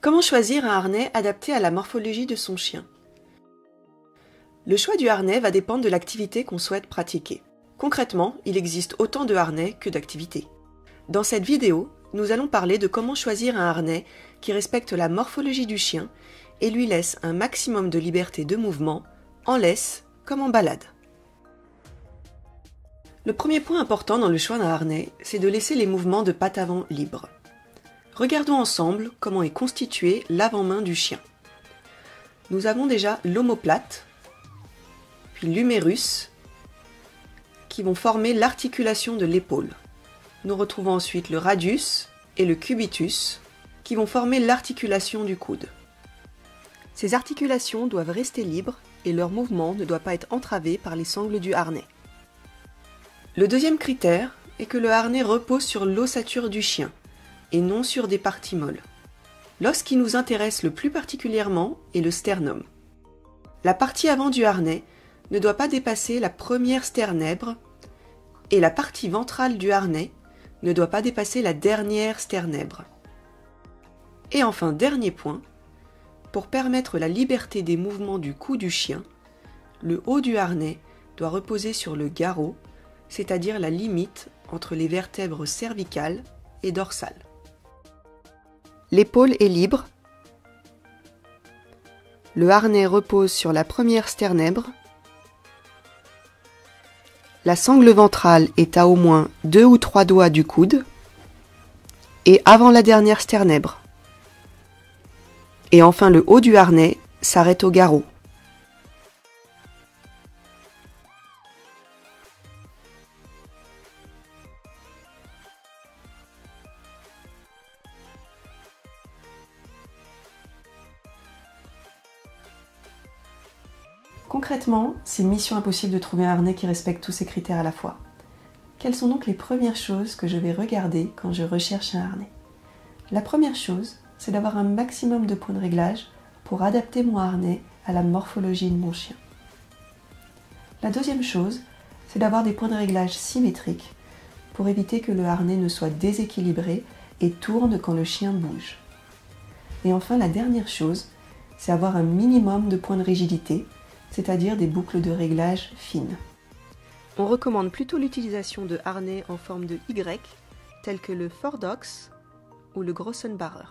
Comment choisir un harnais adapté à la morphologie de son chien? Le choix du harnais va dépendre de l'activité qu'on souhaite pratiquer. Concrètement, il existe autant de harnais que d'activités. Dans cette vidéo, nous allons parler de comment choisir un harnais qui respecte la morphologie du chien et lui laisse un maximum de liberté de mouvement, en laisse comme en balade. Le premier point important dans le choix d'un harnais, c'est de laisser les mouvements de patte avant libres. Regardons ensemble comment est constitué l'avant-main du chien. Nous avons déjà l'omoplate, puis l'humérus, qui vont former l'articulation de l'épaule. Nous retrouvons ensuite le radius et le cubitus, qui vont former l'articulation du coude. Ces articulations doivent rester libres et leur mouvement ne doit pas être entravé par les sangles du harnais. Le deuxième critère est que le harnais repose sur l'ossature du chien et non sur des parties molles. L'os qui nous intéresse le plus particulièrement est le sternum. La partie avant du harnais ne doit pas dépasser la première sternèbre et la partie ventrale du harnais ne doit pas dépasser la dernière sternèbre. Et enfin, dernier point, pour permettre la liberté des mouvements du cou du chien, le haut du harnais doit reposer sur le garrot, c'est-à-dire la limite entre les vertèbres cervicales et dorsales. L'épaule est libre. Le harnais repose sur la première sternèbre. La sangle ventrale est à au moins 2 ou 3 doigts du coude et avant la dernière sternèbre. Et enfin, le haut du harnais s'arrête au garrot. Concrètement, c'est mission impossible de trouver un harnais qui respecte tous ces critères à la fois. Quelles sont donc les premières choses que je vais regarder quand je recherche un harnais? La première chose, c'est d'avoir un maximum de points de réglage pour adapter mon harnais à la morphologie de mon chien. La deuxième chose, c'est d'avoir des points de réglage symétriques pour éviter que le harnais ne soit déséquilibré et tourne quand le chien bouge. Et enfin, la dernière chose, c'est avoir un minimum de points de rigidité, c'est-à-dire des boucles de réglage fines. On recommande plutôt l'utilisation de harnais en forme de Y, tels que le Fordox ou le Grossenbarer.